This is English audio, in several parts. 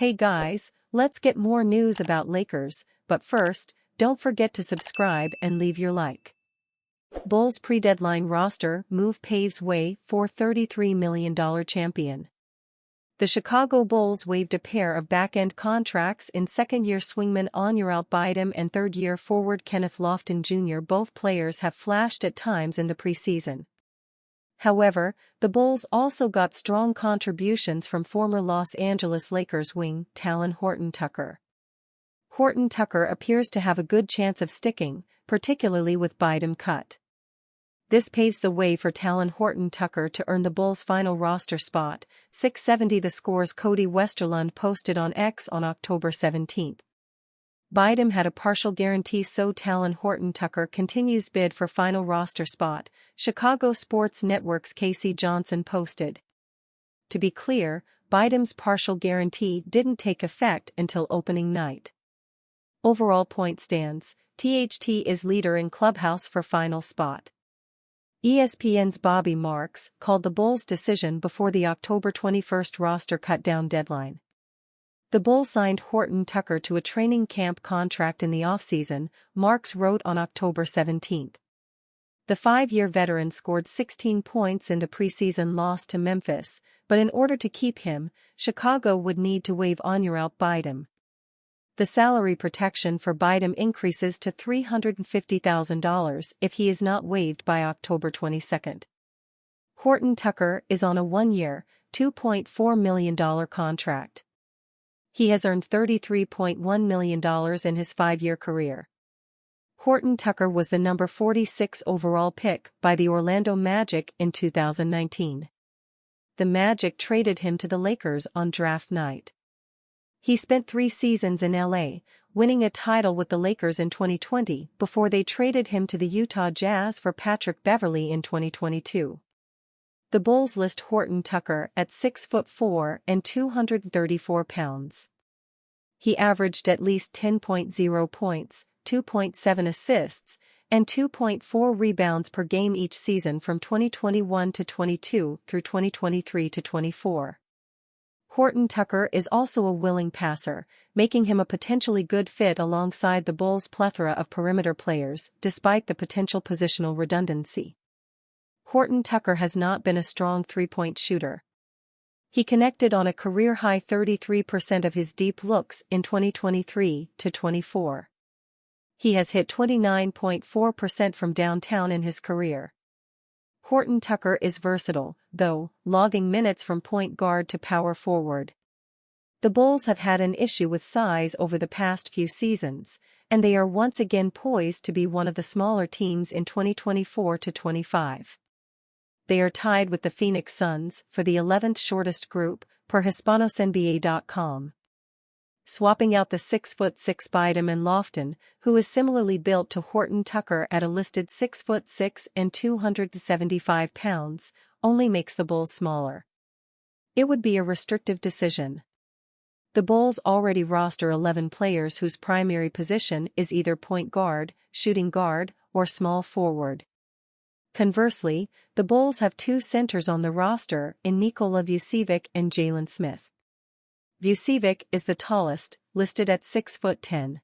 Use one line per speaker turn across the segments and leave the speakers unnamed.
Hey guys, let's get more news about Lakers, but first, don't forget to subscribe and leave your like. Bulls pre-deadline roster move Paves way for $33 million champion. The Chicago Bulls waived a pair of back-end contracts in second-year swingman Onuralp Bidem and third-year forward Kenneth Lofton Jr. Both players have flashed at times in the preseason. However, the Bulls also got strong contributions from former Los Angeles Lakers wing Talen Horton-Tucker. Horton-Tucker appears to have a good chance of sticking, particularly with Bidem cut. This paves the way for Talen Horton-Tucker to earn the Bulls' final roster spot. 670 The Score's Cody Westerlund posted on X on October 17. Bidem had a partial guarantee, so Talen Horton-Tucker continues bid for final roster spot, Chicago Sports Network's Casey Johnson posted. To be clear, Bidem's partial guarantee didn't take effect until opening night. Overall point stands, THT is leader in clubhouse for final spot. ESPN's Bobby Marks called the Bulls' decision before the October 21 roster cut-down deadline. The Bulls signed Horton-Tucker to a training camp contract in the offseason, Marks wrote on October 17. The 5-year veteran scored 16 points in the preseason loss to Memphis, but in order to keep him, Chicago would need to waive Onuralp Bidem. The salary protection for Bidem increases to $350,000 if he is not waived by October 22. Horton-Tucker is on a 1-year, $2.4 million contract. He has earned $33.1 million in his 5-year career. Horton-Tucker was the number 46 overall pick by the Orlando Magic in 2019. The Magic traded him to the Lakers on draft night. He spent 3 seasons in LA, winning a title with the Lakers in 2020 before they traded him to the Utah Jazz for Patrick Beverley in 2022. The Bulls list Horton-Tucker at 6'4" and 234 pounds. He averaged at least 10.0 points, 2.7 assists, and 2.4 rebounds per game each season from 2021 to 22 through 2023 to 24. Horton-Tucker is also a willing passer, making him a potentially good fit alongside the Bulls' plethora of perimeter players, despite the potential positional redundancy. Horton-Tucker has not been a strong three-point shooter. He connected on a career-high 33% of his deep looks in 2023 to 24. He has hit 29.4% from downtown in his career. Horton-Tucker is versatile, though, logging minutes from point guard to power forward. The Bulls have had an issue with size over the past few seasons, and they are once again poised to be one of the smaller teams in 2024 to 25. They are tied with the Phoenix Suns for the 11th shortest group, per HispanosNBA.com. Swapping out the 6'6" Bidem and Lofton, who is similarly built to Horton-Tucker at a listed 6'6" and 275 pounds, only makes the Bulls smaller. It would be a restrictive decision. The Bulls already roster 11 players whose primary position is either point guard, shooting guard, or small forward. Conversely, the Bulls have 2 centers on the roster in Nikola Vucevic and Jalen Smith. Vucevic is the tallest, listed at 6'10".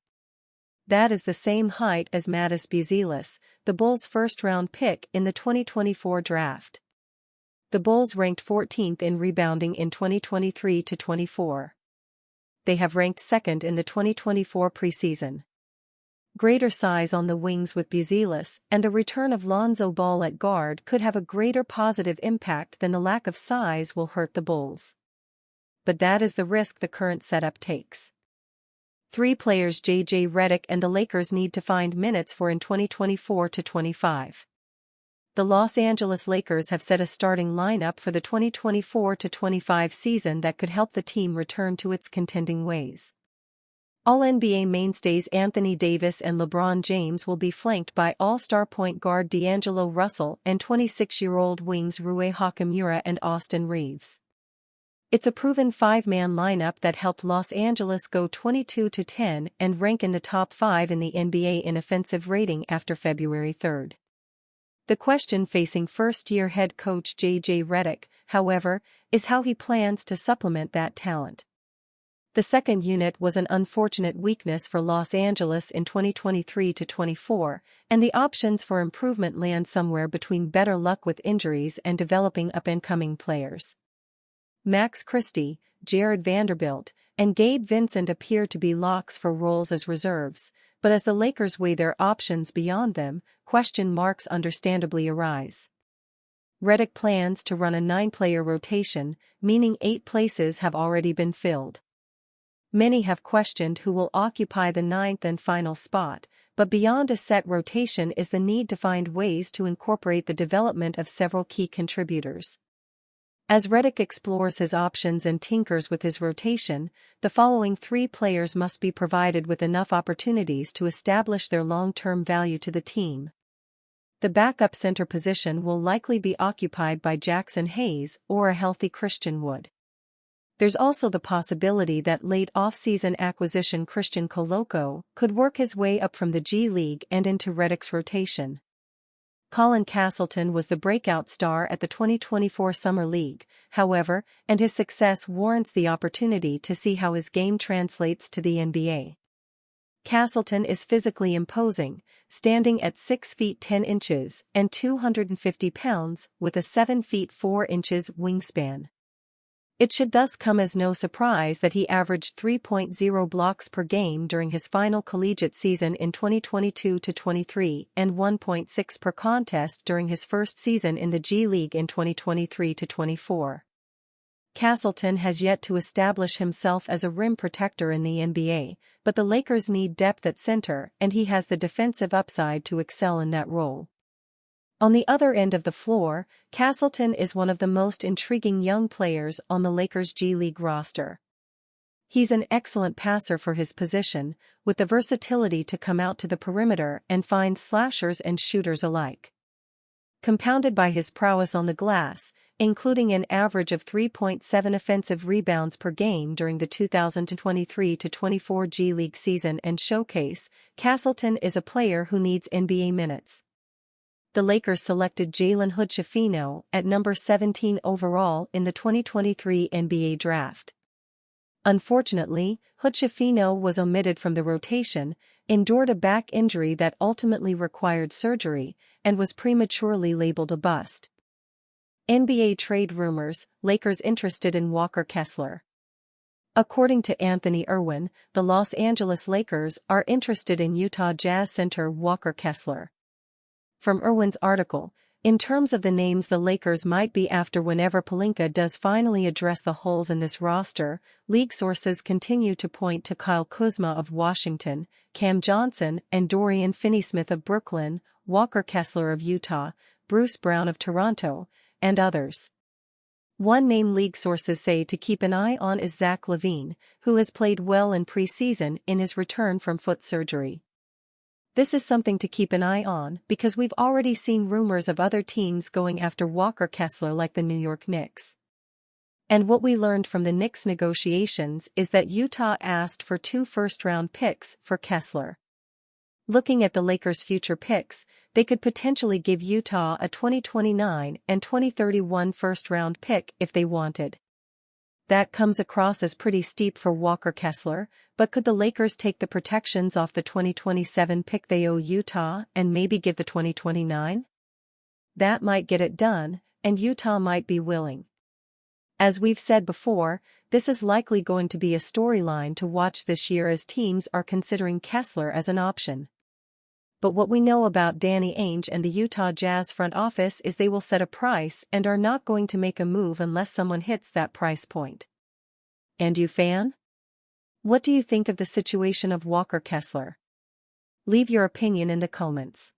That is the same height as Matisse Buzelis, the Bulls' first-round pick in the 2024 draft. The Bulls ranked 14th in rebounding in 2023 to 24. They have ranked 2nd in the 2024 preseason. Greater size on the wings with Buzelis and the return of Lonzo Ball at guard could have a greater positive impact than the lack of size will hurt the Bulls. But that is the risk the current setup takes. 3 players JJ Redick and the Lakers need to find minutes for in 2024 to 25. The Los Angeles Lakers have set a starting lineup for the 2024 to 25 season that could help the team return to its contending ways. All-NBA mainstays Anthony Davis and LeBron James will be flanked by all-star point guard D'Angelo Russell and 26-year-old wings Rui Hachimura and Austin Reeves. It's a proven 5-man lineup that helped Los Angeles go 22-10 and rank in the top 5 in the NBA in offensive rating after February 3. The question facing first-year head coach JJ Redick, however, is how he plans to supplement that talent. The second unit was an unfortunate weakness for Los Angeles in 2023-24, and the options for improvement land somewhere between better luck with injuries and developing up-and-coming players. Max Christie, Jared Vanderbilt, and Gabe Vincent appear to be locks for roles as reserves, but as the Lakers weigh their options beyond them, question marks understandably arise. Reck plans to run a 9-player rotation, meaning 8 places have already been filled. Many have questioned who will occupy the 9th and final spot, but beyond a set rotation is the need to find ways to incorporate the development of several key contributors. As Reck explores his options and tinkers with his rotation, the following 3 players must be provided with enough opportunities to establish their long-term value to the team. The backup center position will likely be occupied by Jackson Hayes or a healthy Christian Wood. There's also the possibility that late off-season acquisition Christian Koloko could work his way up from the G League and into Reck's rotation. Colin Castleton was the breakout star at the 2024 Summer League, however, and his success warrants the opportunity to see how his game translates to the NBA. Castleton is physically imposing, standing at 6 feet 10 inches and 250 pounds with a 7 feet 4 inches wingspan. It should thus come as no surprise that he averaged 3.0 blocks per game during his final collegiate season in 2022-23 and 1.6 per contest during his first season in the G League in 2023-24. Castleton has yet to establish himself as a rim protector in the NBA, but the Lakers need depth at center and he has the defensive upside to excel in that role. On the other end of the floor, Castleton is one of the most intriguing young players on the Lakers' G League roster. He's an excellent passer for his position, with the versatility to come out to the perimeter and find slashers and shooters alike. Compounded by his prowess on the glass, including an average of 3.7 offensive rebounds per game during the 2023-24 G League season and showcase, Castleton is a player who needs NBA minutes. The Lakers selected Jalen Hood-Schifino at number 17 overall in the 2023 NBA draft. Unfortunately, Hood-Schifino was omitted from the rotation, endured a back injury that ultimately required surgery, and was prematurely labeled a bust. NBA trade rumors, Lakers interested in Walker Kesler. According to Anthony Irwin, the Los Angeles Lakers are interested in Utah Jazz center Walker Kesler. From Irwin's article, in terms of the names the Lakers might be after whenever Pelinka does finally address the holes in this roster, league sources continue to point to Kyle Kuzma of Washington, Cam Johnson and Dorian Finney-Smith of Brooklyn, Walker Kesler of Utah, Bruce Brown of Toronto, and others. One name league sources say to keep an eye on is Zach LaVine, who has played well in preseason in his return from foot surgery. This is something to keep an eye on because we've already seen rumors of other teams going after Walker Kesler like the New York Knicks. And what we learned from the Knicks negotiations is that Utah asked for 2 first-round picks for Kesler. Looking at the Lakers' future picks, they could potentially give Utah a 2029 and 2031 first-round pick if they wanted. That comes across as pretty steep for Walker Kesler, but could the Lakers take the protections off the 2027 pick they owe Utah and maybe give the 2029? That might get it done, and Utah might be willing. As we've said before, this is likely going to be a storyline to watch this year as teams are considering Kesler as an option. But what we know about Danny Ainge and the Utah Jazz front office is they will set a price and are not going to make a move unless someone hits that price point. And you, fan? What do you think of the situation of Walker Kesler? Leave your opinion in the comments.